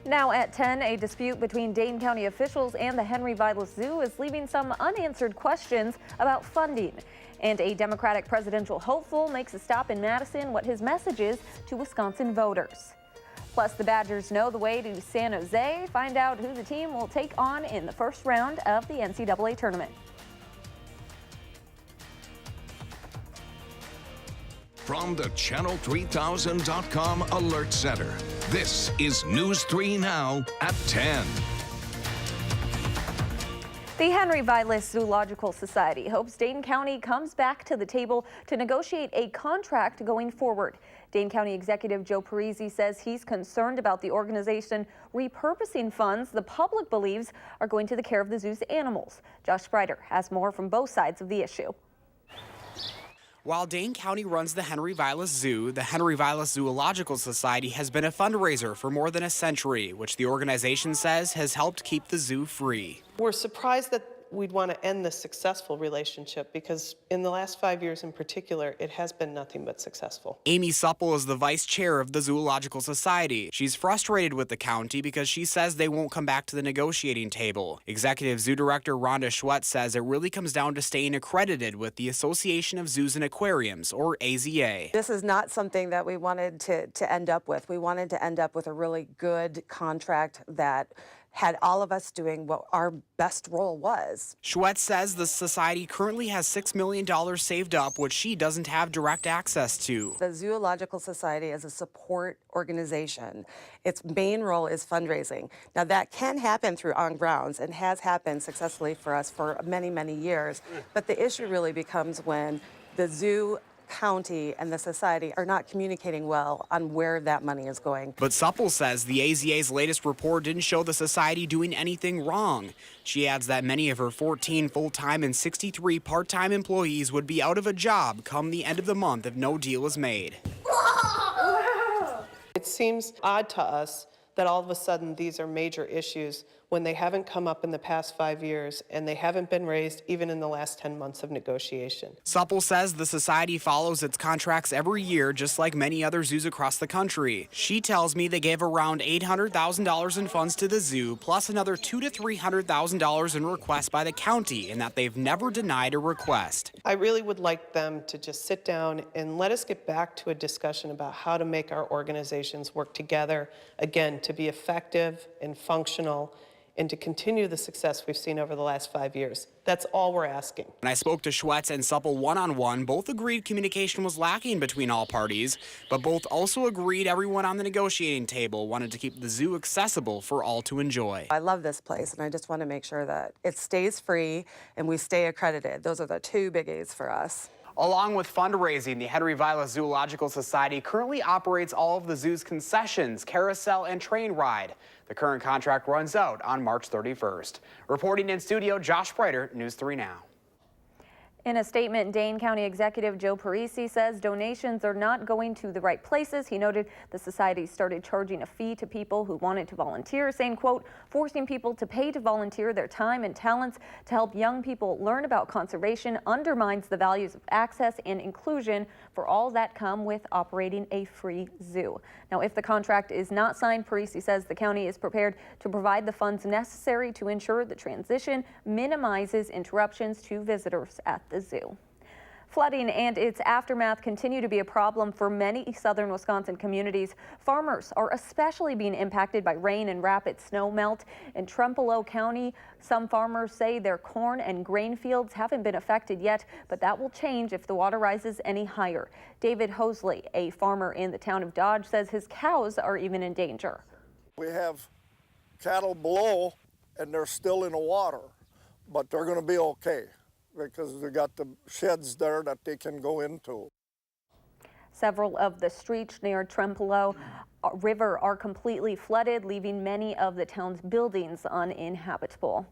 Now at 10, a dispute between Dane County officials and the Henry Vilas Zoo is leaving some unanswered questions about funding. And a Democratic presidential hopeful makes a stop in Madison, what his message is to Wisconsin voters. Plus, the Badgers know the way to San Jose. Find out who the team will take on in the first round of the NCAA tournament. From the Channel3000.com Alert Center, this is News 3 Now at 10. The Henry Vilas Zoological Society hopes Dane County comes back to the table to negotiate a contract going forward. Dane County Executive Joe Parisi says he's concerned about the organization repurposing funds the public believes are going to the care of the zoo's animals. Josh Sprider has more from both sides of the issue. While Dane County runs the Henry Vilas Zoo, the Henry Vilas Zoological Society has been a fundraiser for more than a century, which the organization says has helped keep the zoo free. We're surprised that we'd want to end this successful relationship because in the last 5 years in particular, it has been nothing but successful. Amy Supple is the vice chair of the Zoological Society. She's frustrated with the county because she says they won't come back to the negotiating table. Executive Zoo Director Rhonda Schwetz says it really comes down to staying accredited with the Association of Zoos and Aquariums, or AZA. This is not something that we wanted to end up with. We wanted to end up with a really good contract that had all of us doing what our best role was. Schwetz says the society currently has $6 million saved up, which she doesn't have direct access to. The Zoological Society is a support organization. Its main role is fundraising. Now that can happen through on grounds and has happened successfully for us for many, many years. But the issue really becomes when the zoo, county, and the society are not communicating well on where that money is going. But Supple says the AZA's latest report didn't show the society doing anything wrong. She adds that many of her 14 full-time and 63 part-time employees would be out of a job come the end of the month if no deal is made. It seems odd to us that all of a sudden these are major issues when they haven't come up in the past 5 years and they haven't been raised even in the last 10 months of negotiation. Supple says the society follows its contracts every year, just like many other zoos across the country. She tells me they gave around $800,000 in funds to the zoo, plus another $200,000 to $300,000 in requests by the county, and that they've never denied a request. I really would like them to just sit down and let us get back to a discussion about how to make our organizations work together, again, to be effective and functional, and to continue the success we've seen over the last 5 years. That's all we're asking. When I spoke to Schwetz and Supple one-on-one, both agreed communication was lacking between all parties, but both also agreed everyone on the negotiating table wanted to keep the zoo accessible for all to enjoy. I love this place, and I just want to make sure that it stays free and we stay accredited. Those are the two biggies for us. Along with fundraising, the Henry Vilas Zoological Society currently operates all of the zoo's concessions, carousel, and train ride. The current contract runs out on March 31st. Reporting in studio, Josh Sprider, News 3 Now. In a statement, Dane County Executive Joe Parisi says donations are not going to the right places. He noted the society started charging a fee to people who wanted to volunteer, saying, quote, forcing people to pay to volunteer their time and talents to help young people learn about conservation undermines the values of access and inclusion for all that come with operating a free zoo. Now, if the contract is not signed, Parisi says the county is prepared to provide the funds necessary to ensure the transition minimizes interruptions to visitors at the zoo. Flooding and its aftermath continue to be a problem for many southern Wisconsin communities. Farmers are especially being impacted by rain and rapid snow melt. In Trempealeau County, some farmers say their corn and grain fields haven't been affected yet, but that will change if the water rises any higher. David Hosley, a farmer in the town of Dodge, says his cows are even in danger. We have cattle below and they're still in the water, but they're going to be okay, because they got the sheds there that they can go into. Several of the streets near Trempealeau River are completely flooded, leaving many of the town's buildings uninhabitable.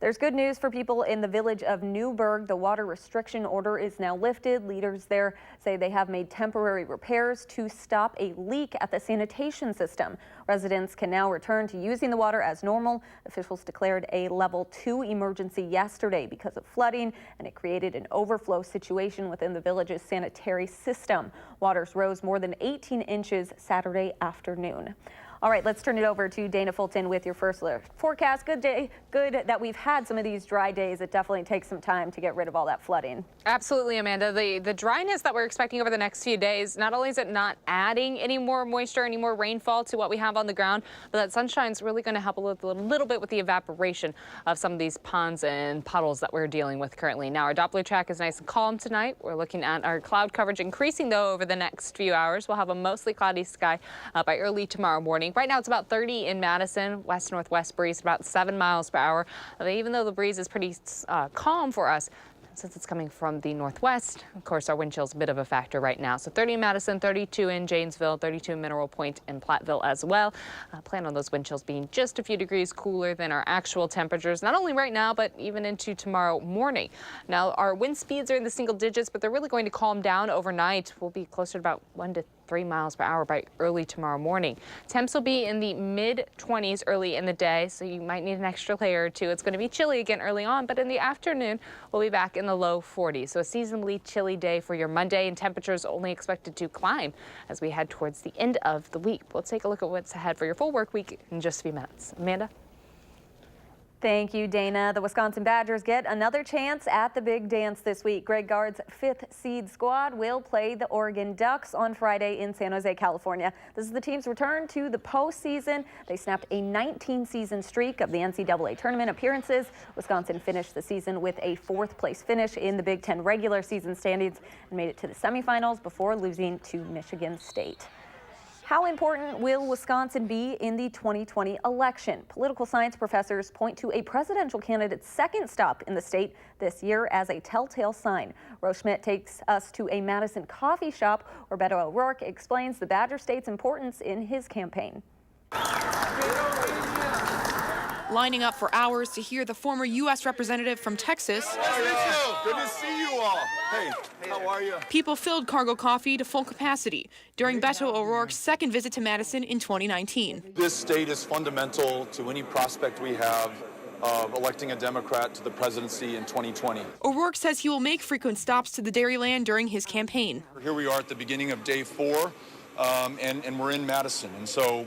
There's good news for people in the village of Newburgh. The water restriction order is now lifted. Leaders there say they have made temporary repairs to stop a leak at the sanitation system. Residents can now return to using the water as normal. Officials declared a level 2 emergency yesterday because of flooding, and it created an overflow situation within the village's sanitary system. Waters rose more than 18 inches Saturday afternoon. All right, let's turn it over to Dana Fulton with your first alert forecast. Good that we've had some of these dry days. It definitely takes some time to get rid of all that flooding. Absolutely, Amanda. The dryness that we're expecting over the next few days, not only is it not adding any more moisture, any more rainfall to what we have on the ground, but that sunshine's really going to help a little bit with the evaporation of some of these ponds and puddles that we're dealing with currently. Now, our Doppler track is nice and calm tonight. We're looking at our cloud coverage increasing, though, over the next few hours. We'll have a mostly cloudy sky by early tomorrow morning. Right now, it's about 30 in Madison, west-northwest breeze, about 7 miles per hour. Even though the breeze is pretty calm for us, since it's coming from the northwest, of course, our wind chill's a bit of a factor right now. So 30 in Madison, 32 in Janesville, 32 in Mineral Point and Platteville as well. Plan on those wind chills being just a few degrees cooler than our actual temperatures, not only right now, but even into tomorrow morning. Now, our wind speeds are in the single digits, but they're really going to calm down overnight. We'll be closer to about 1 to 3 miles per hour by early tomorrow morning. Temps will be in the mid-20s early in the day, so you might need an extra layer or two. It's going to be chilly again early on, but in the afternoon, we'll be back in the low 40s. So a seasonably chilly day for your Monday, and temperatures only expected to climb as we head towards the end of the week. We'll take a look at what's ahead for your full work week in just a few minutes. Amanda? Thank you, Dana. The Wisconsin Badgers get another chance at the big dance this week. Greg Gard's 5th seed squad will play the Oregon Ducks on Friday in San Jose, California. This is the team's return to the postseason. They snapped a 19-season streak of the NCAA tournament appearances. Wisconsin finished the season with a 4th-place finish in the Big Ten regular season standings and made it to the semifinals before losing to Michigan State. How important will Wisconsin be in the 2020 election? Political science professors point to a presidential candidate's second stop in the state this year as a telltale sign. Rose Schmidt takes us to a Madison coffee shop where Beto O'Rourke explains the Badger State's importance in his campaign. Lining up for hours to hear the former U.S. representative from Texas. Good to see you all. Hey, how are you? People filled Cargo Coffee to full capacity during Beto O'Rourke's second visit to Madison in 2019. This state is fundamental to any prospect we have of electing a Democrat to the presidency in 2020. O'Rourke says he will make frequent stops to the Dairyland during his campaign. Here we are at the beginning of day 4, and we're in Madison. And so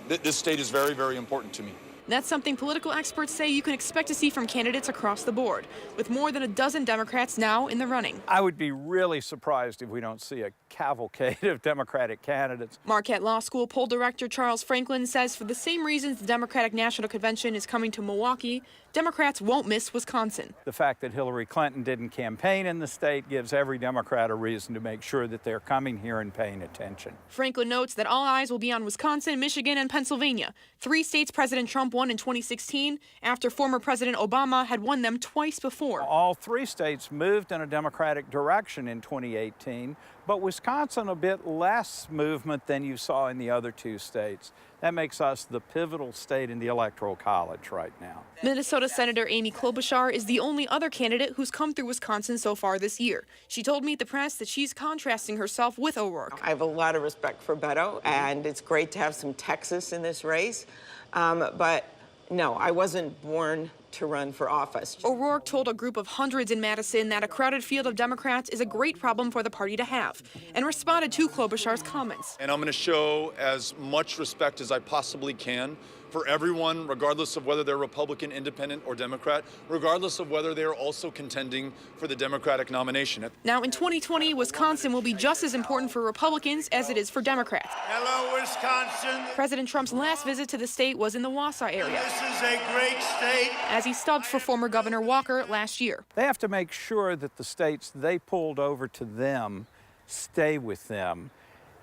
this state is very, very important to me. That's something political experts say you can expect to see from candidates across the board, with more than a dozen Democrats now in the running. I would be really surprised if we don't see a cavalcade of Democratic candidates. Marquette Law School poll director Charles Franklin says for the same reasons the Democratic National Convention is coming to Milwaukee, Democrats won't miss Wisconsin. The fact that Hillary Clinton didn't campaign in the state gives every Democrat a reason to make sure that they're coming here and paying attention. Franklin notes that all eyes will be on Wisconsin, Michigan, and Pennsylvania, 3 states President Trump won in 2016 after former President Obama had won them twice before. All 3 states moved in a Democratic direction in 2018, but Wisconsin a bit less movement than you saw in the other 2 states. That makes us the pivotal state in the Electoral College right now. Minnesota Senator Amy Klobuchar is the only other candidate who's come through Wisconsin so far this year. She told Meet the Press that she's contrasting herself with O'Rourke. I have a lot of respect for Beto, and it's great to have some Texas in this race. But no, I wasn't born to run for office. O'Rourke told a group of hundreds in Madison that a crowded field of Democrats is a great problem for the party to have, and responded to Klobuchar's comments. And I'm going to show as much respect as I possibly can for everyone, regardless of whether they're Republican, Independent, or Democrat, regardless of whether they're also contending for the Democratic nomination. Now, in 2020, Wisconsin will be just as important for Republicans as it is for Democrats. Hello, Wisconsin. President Trump's last visit to the state was in the Wausau area. This is a great state. As he stubbed for former Governor Walker last year. They have to make sure that the states they pulled over to them stay with them.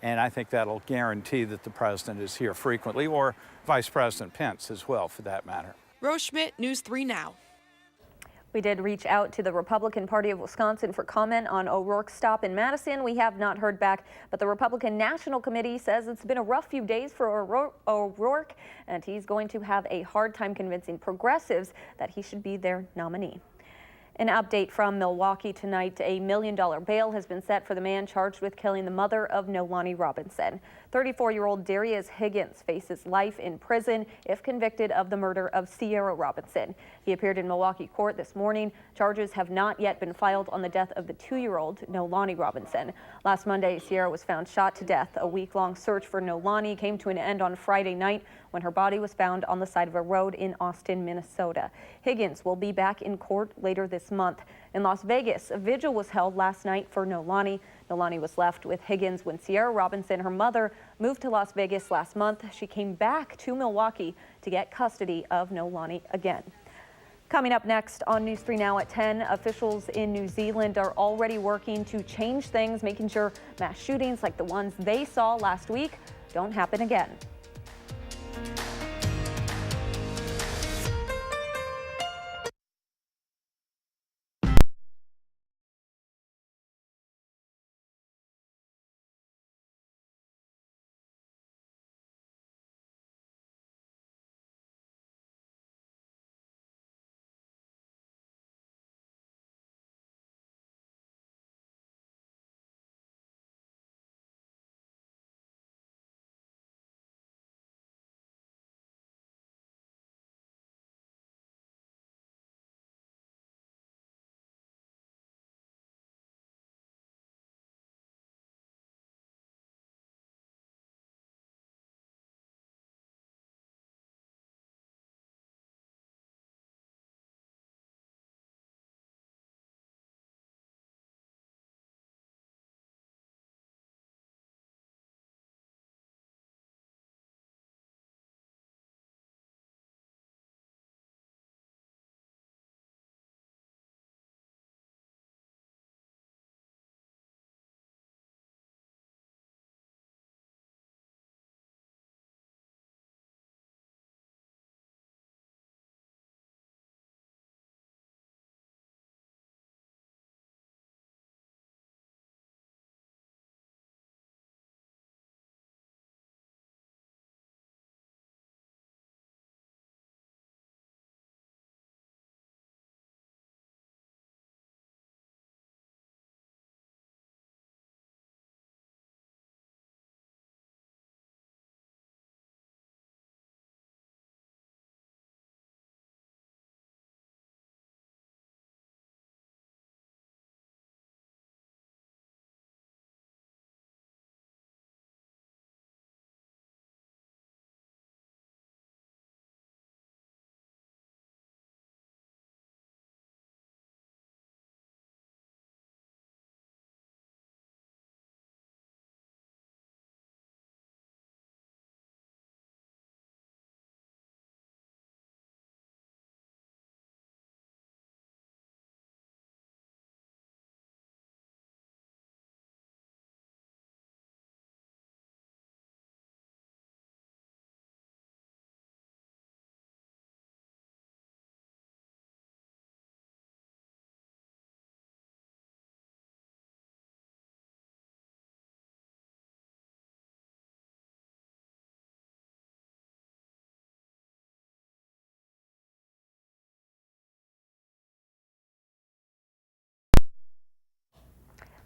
And I think that'll guarantee that the president is here frequently, or Vice President Pence as well, for that matter. Rose Schmidt, News 3 Now. We did reach out to the Republican Party of Wisconsin for comment on O'Rourke's stop in Madison. We have not heard back, but the Republican National Committee says it's been a rough few days for O'Rourke, and he's going to have a hard time convincing progressives that he should be their nominee. An update from Milwaukee tonight. A $1 million bail has been set for the man charged with killing the mother of Nolani Robinson. 34-year-old Darius Higgins faces life in prison if convicted of the murder of Sierra Robinson. He appeared in Milwaukee court this morning. Charges have not yet been filed on the death of the 2-year-old Nolani Robinson. Last Monday, Sierra was found shot to death. A week-long search for Nolani came to an end on Friday night when her body was found on the side of a road in Austin, Minnesota. Higgins will be back in court later this month. In Las Vegas, a vigil was held last night for Nolani. Nolani was left with Higgins when Sierra Robinson, her mother, moved to Las Vegas last month. She came back to Milwaukee to get custody of Nolani again. Coming up next on News 3 Now at 10, officials in New Zealand are already working to change things, making sure mass shootings like the ones they saw last week don't happen again.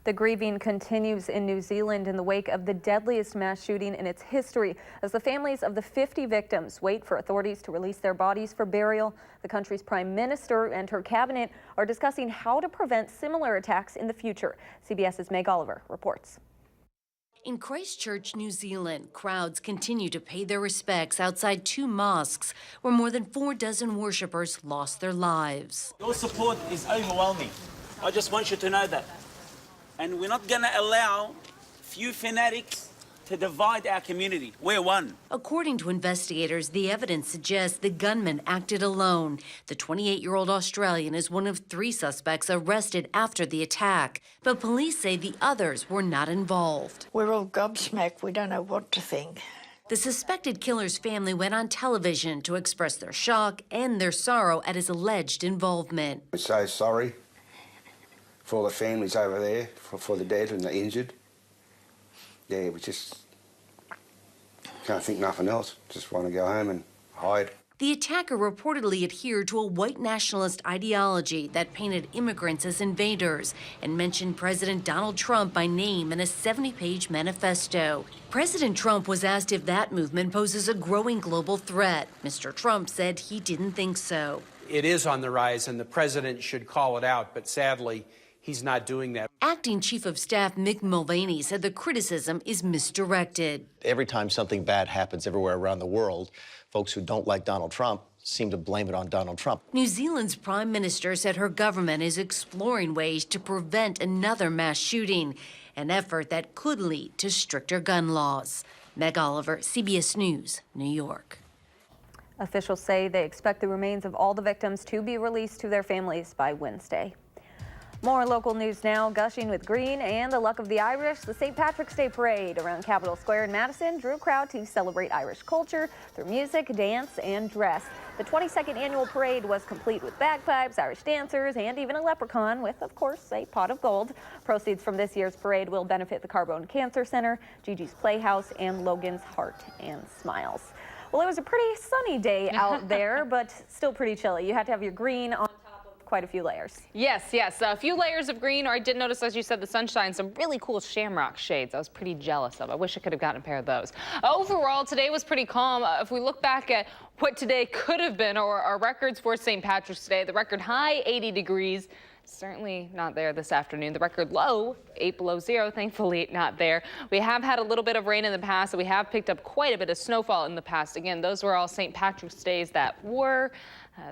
The grieving continues in New Zealand in the wake of the deadliest mass shooting in its history. As the families of the 50 victims wait for authorities to release their bodies for burial, the country's prime minister and her cabinet are discussing how to prevent similar attacks in the future. CBS's Meg Oliver reports. In Christchurch, New Zealand, crowds continue to pay their respects outside 2 mosques where more than 4 dozen worshippers lost their lives. Your support is overwhelming. I just want you to know that. And we're not going to allow few fanatics to divide our community. We're one. According to investigators, the evidence suggests the gunman acted alone. The 28-year-old Australian is one of 3 suspects arrested after the attack, but police say the others were not involved. We're all gobsmacked. We don't know what to think. The suspected killer's family went on television to express their shock and their sorrow at his alleged involvement. We're so sorry for all the families over there, for the dead and the injured. Yeah, we just can't think nothing else. Just want to go home and hide. The attacker reportedly adhered to a white nationalist ideology that painted immigrants as invaders and mentioned President Donald Trump by name in a 70-page manifesto. President Trump was asked if that movement poses a growing global threat. Mr. Trump said he didn't think so. It is on the rise, and the president should call it out, but sadly, he's not doing that. Acting Chief of Staff Mick Mulvaney said the criticism is misdirected. Every time something bad happens everywhere around the world, folks who don't like Donald Trump seem to blame it on Donald Trump. New Zealand's Prime Minister said her government is exploring ways to prevent another mass shooting, an effort that could lead to stricter gun laws. Meg Oliver, CBS News, New York. Officials say they expect the remains of all the victims to be released to their families by Wednesday. More local news now. Gushing with green and the luck of the Irish, the St. Patrick's Day Parade around Capitol Square in Madison drew a crowd to celebrate Irish culture through music, dance, and dress. The 22nd annual parade was complete with bagpipes, Irish dancers, and even a leprechaun with, of course, a pot of gold. Proceeds from this year's parade will benefit the Carbone Cancer Center, Gigi's Playhouse, and Logan's Heart and Smiles. Well, it was a pretty sunny day out there, but still pretty chilly. You had to have your green on quite a few layers. Yes, a few layers of green, or I did notice, as you said, the sunshine, some really cool shamrock shades I was pretty jealous of. I wish I could have gotten a pair of those. Overall, today was pretty calm. If we look back at what today could have been, or our records for St. Patrick's Day, the record high, 80 degrees. Certainly not there this afternoon. The record low, 8 below zero, thankfully not there. We have had a little bit of rain in the past, so we have picked up quite a bit of snowfall in the past. Again, those were all St. Patrick's Days that were.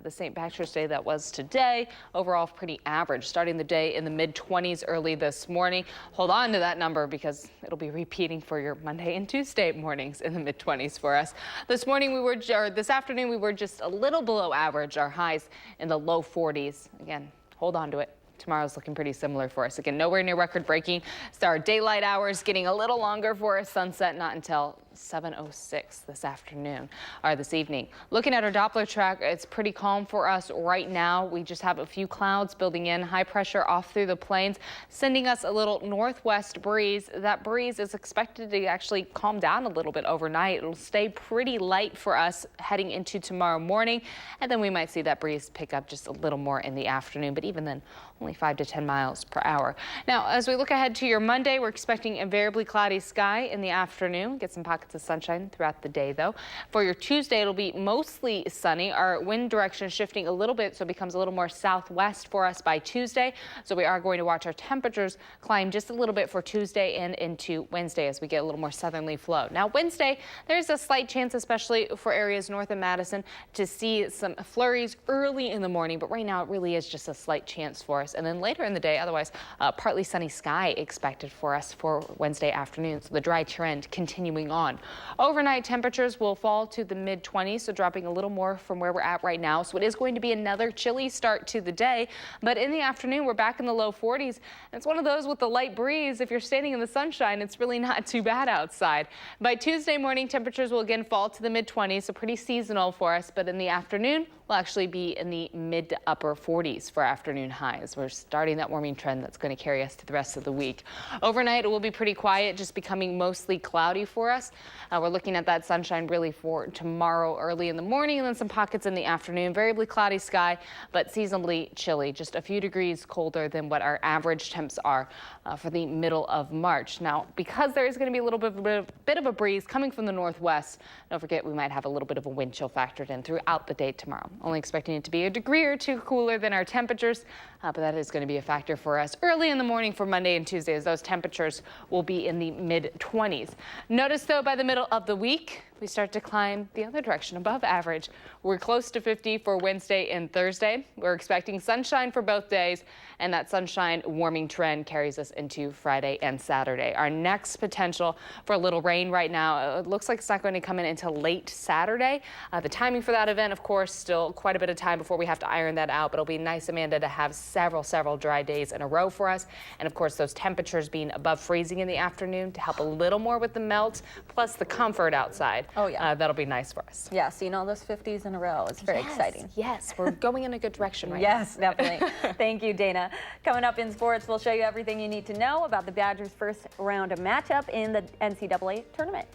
The St. Patrick's Day that was today, overall pretty average, starting the day in the mid-20s early this morning. Hold on to that number because it'll be repeating for your Monday and Tuesday mornings in the mid-20s for us. This afternoon we were just a little below average, our highs in the low 40s. Again, hold on to it. Tomorrow's looking pretty similar for us. Again, nowhere near record breaking. So our daylight hours getting a little longer for us. Sunset not until 7:06 this evening. Looking at our Doppler track, it's pretty calm for us right now. We just have a few clouds building in, high pressure off through the plains, sending us a little northwest breeze. That breeze is expected to actually calm down a little bit overnight. It'll stay pretty light for us heading into tomorrow morning, and then we might see that breeze pick up just a little more in the afternoon, but even then, only 5 to 10 miles per hour. Now, as we look ahead to your Monday, we're expecting a variably cloudy sky in the afternoon. Get some pockets of sunshine throughout the day, though. For your Tuesday, it'll be mostly sunny. Our wind direction shifting a little bit, so it becomes a little more southwest for us by Tuesday. So we are going to watch our temperatures climb just a little bit for Tuesday and into Wednesday as we get a little more southerly flow. Now, Wednesday, there's a slight chance, especially for areas north of Madison, to see some flurries early in the morning, but right now it really is just a slight chance for us. And then later in the day, otherwise, partly sunny sky expected for us for Wednesday afternoon. So the dry trend continuing on. Overnight temperatures will fall to the mid-20s, so dropping a little more from where we're at right now. So it is going to be another chilly start to the day. But in the afternoon, we're back in the low 40s. And it's one of those with the light breeze. If you're standing in the sunshine, it's really not too bad outside. By Tuesday morning, temperatures will again fall to the mid-20s, so pretty seasonal for us. But in the afternoon, we'll actually be in the mid to upper 40s for afternoon highs. We're starting that warming trend that's going to carry us to the rest of the week. Overnight, it will be pretty quiet, just becoming mostly cloudy for us. We're looking at that sunshine really for tomorrow early in the morning and then some pockets in the afternoon. Variably cloudy sky, but seasonably chilly, just a few degrees colder than what our average temps are for the middle of March. Now, because there is going to be a little bit of a breeze coming from the northwest, don't forget we might have a little bit of a wind chill factored in throughout the day tomorrow. Only expecting it to be a degree or two cooler than our temperatures, but that is going to be a factor for us early in the morning for Monday and Tuesday, as those temperatures will be in the mid-20s. Notice, though, by the middle of the week, we start to climb the other direction, above average. We're close to 50 for Wednesday and Thursday. We're expecting sunshine for both days, and that sunshine warming trend carries us into Friday and Saturday. Our next potential for a little rain right now, it looks like it's not going to come in until late Saturday. The timing for that event, of course, still quite a bit of time before we have to iron that out, but it'll be nice, Amanda, to have several dry days in a row for us. And of course, those temperatures being above freezing in the afternoon to help a little more with the melt, plus the comfort outside. Oh, yeah. That'll be nice for us. Yeah, seeing all those 50s in a row is very exciting. Yes, we're going in a good direction right Yes, definitely. Thank you, Dana. Coming up in sports, we'll show you everything you need to know about the Badgers' first round of matchup in the NCAA tournament.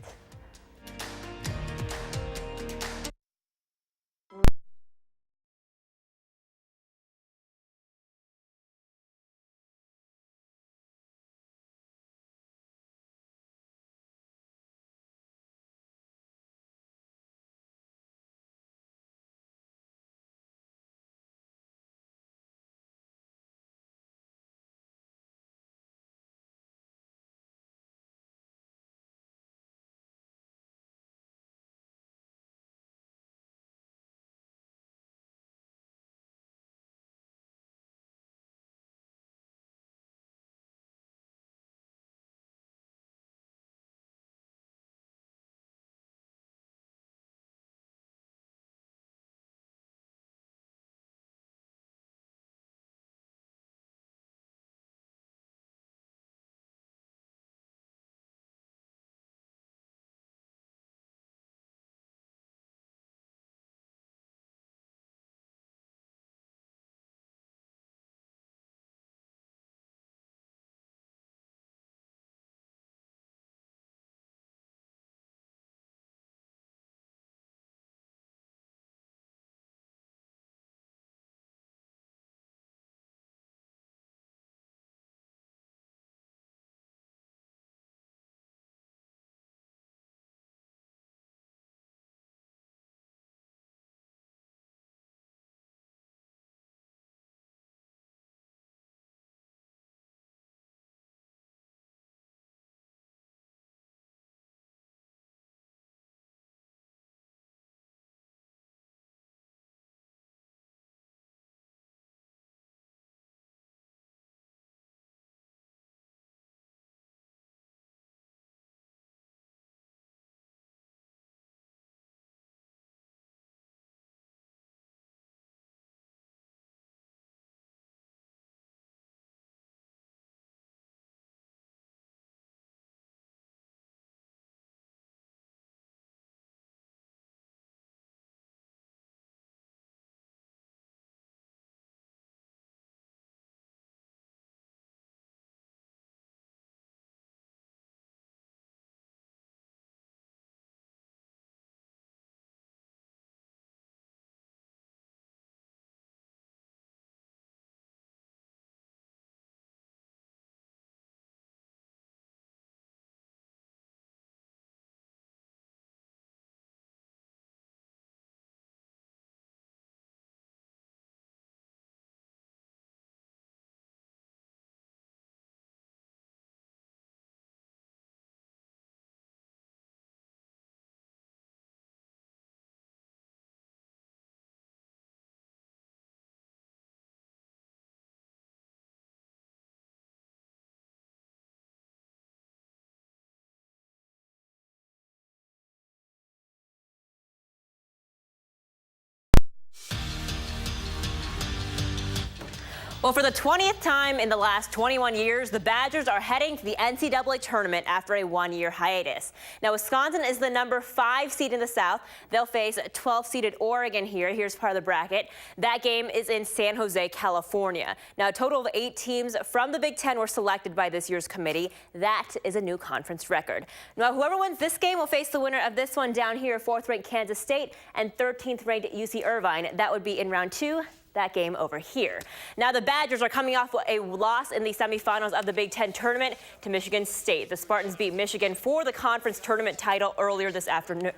Well, for the 20th time in the last 21 years, the Badgers are heading to the NCAA tournament after a one-year hiatus. Now, Wisconsin is the number 5 seed in the South. They'll face 12-seeded Oregon here. Here's part of the bracket. That game is in San Jose, California. Now, a total of 8 teams from the Big Ten were selected by this year's committee. That is a new conference record. Now, whoever wins this game will face the winner of this one down here, 4th-ranked Kansas State and 13th-ranked UC Irvine. That would be in round 2. That game over here. Now, the Badgers are coming off a loss in the semifinals of the Big Ten tournament to Michigan State. The Spartans beat Michigan for the conference tournament title this afternoon.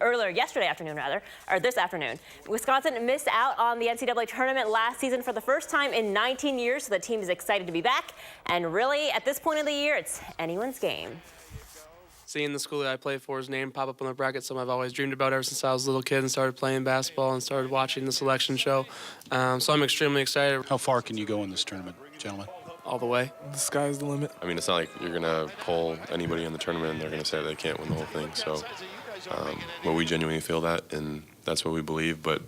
Wisconsin missed out on the NCAA tournament last season for the first time in 19 years, so the team is excited to be back. And really, at this point of the year, it's anyone's game. Seeing the school that I play for's name pop up on the bracket, something I've always dreamed about ever since I was a little kid and started playing basketball and started watching the selection show. So I'm extremely excited. How far can you go in this tournament, gentlemen? All the way. The sky's the limit. I mean, it's not like you're going to pull anybody in the tournament and they're going to say they can't win the whole thing. So, but we genuinely feel that, and that's what we believe. But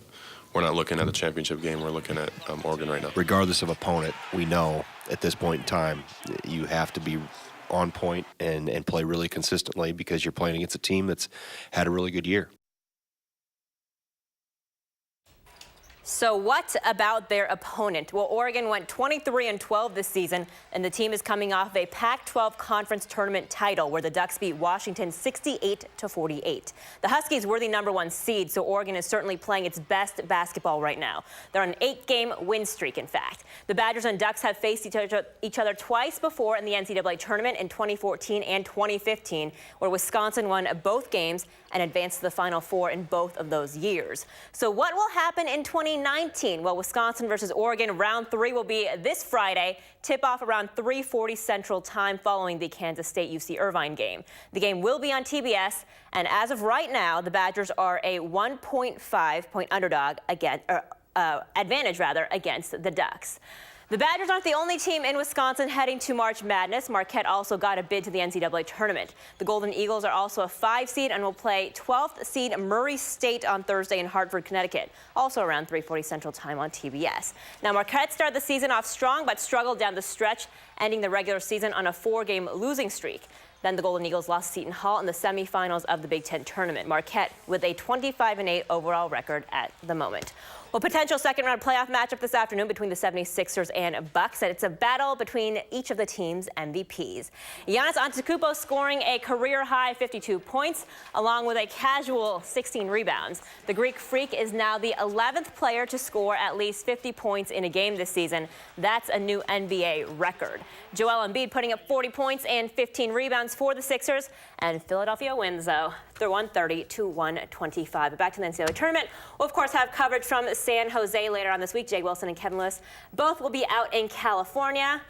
we're not looking at a championship game. We're looking at Oregon right now. Regardless of opponent, we know at this point in time you have to be on point and play really consistently because you're playing against a team that's had a really good year. So what about their opponent? Well, Oregon went 23-12 this season, and the team is coming off a Pac-12 conference tournament title where the Ducks beat Washington 68-48. The Huskies were the number 1 seed, so Oregon is certainly playing its best basketball right now. They're on an 8-game win streak, in fact. The Badgers and Ducks have faced each other twice before in the NCAA tournament in 2014 and 2015, where Wisconsin won both games and advanced to the Final Four in both of those years. So what will happen in 2019? Well, Wisconsin versus Oregon round 3 will be this Friday. Tip-off around 3:40 Central Time following the Kansas State UC Irvine game. The game will be on TBS, and as of right now, the Badgers are a 1.5-point underdog advantage against the Ducks. The Badgers aren't the only team in Wisconsin heading to March Madness. Marquette also got a bid to the NCAA tournament. The Golden Eagles are also a 5 seed and will play 12th seed Murray State on Thursday in Hartford, Connecticut, also around 3:40 Central Time on TBS. Now, Marquette started the season off strong but struggled down the stretch, ending the regular season on a 4-game losing streak. Then the Golden Eagles lost Seton Hall in the semifinals of the Big Ten tournament. Marquette with a 25-8 overall record at the moment. Well, potential second-round playoff matchup this afternoon between the 76ers and Bucks, and it's a battle between each of the team's MVPs. Giannis Antetokounmpo scoring a career-high 52 points, along with a casual 16 rebounds. The Greek Freak is now the 11th player to score at least 50 points in a game this season. That's a new NBA record. Joel Embiid putting up 40 points and 15 rebounds for the Sixers, and Philadelphia wins, though. They're 130-125. But back to the NCAA tournament. We'll, of course, have coverage from San Jose later on this week. Jay Wilson and Kevin Lewis both will be out in California,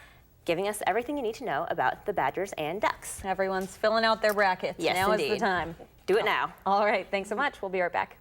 giving us everything you need to know about the Badgers and Ducks. Everyone's filling out their brackets. Yes, now indeed. is the time. Do it now. All right. Thanks so much. We'll be right back.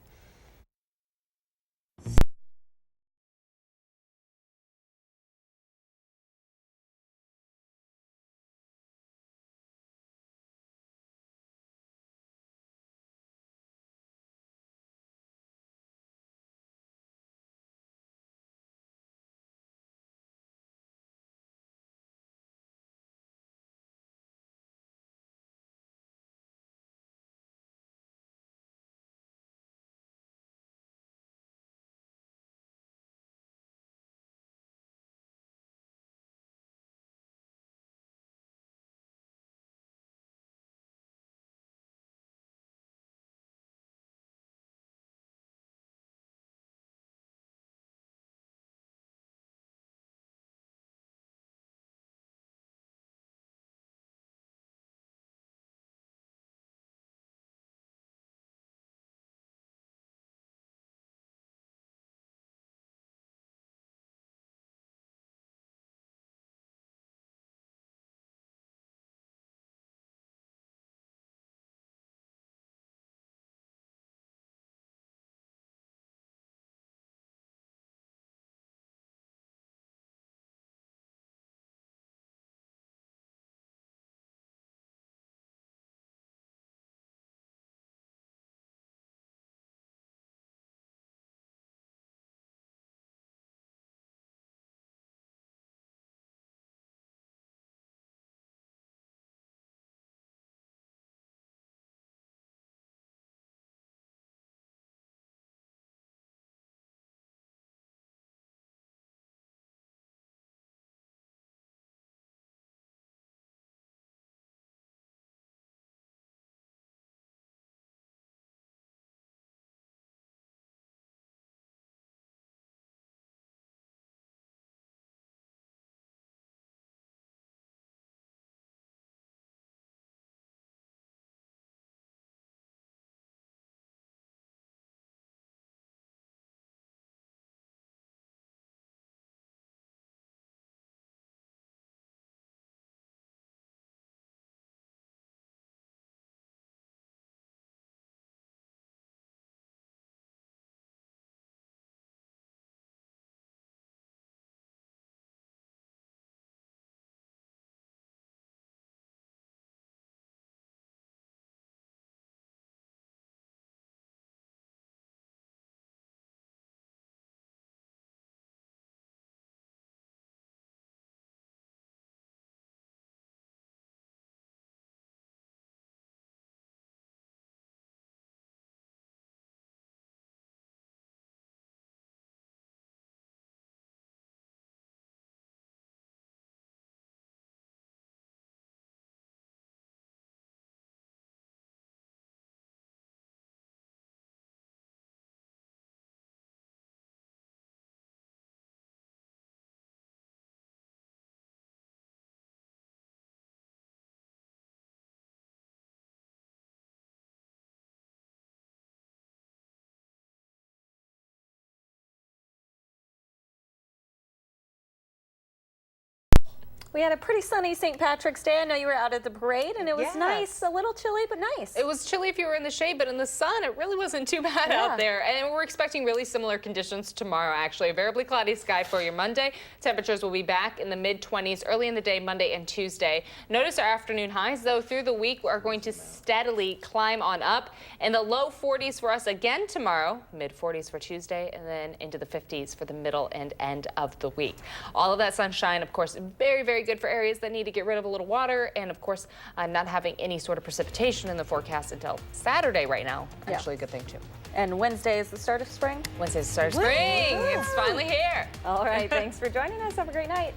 We had a pretty sunny St. Patrick's Day. I know you were out at the parade, and it was Yes. nice. A little chilly, but nice. It was chilly if you were in the shade, but in the sun, it really wasn't too bad out there. And we're expecting really similar conditions tomorrow, actually. A variably cloudy sky for your Monday. Temperatures will be back in the mid-20s early in the day, Monday and Tuesday. Notice our afternoon highs, though, through the week are going to steadily climb on up. In the low 40s for us again tomorrow, mid-40s for Tuesday, and then into the 50s for the middle and end of the week. All of that sunshine, of course, very, very good for areas that need to get rid of a little water, and of course not having any sort of precipitation in the forecast until Saturday right now. Actually a good thing too. And Wednesday is the start of spring? Wednesday is the start of spring. Woo! It's finally here. All right, thanks for joining us. Have a great night.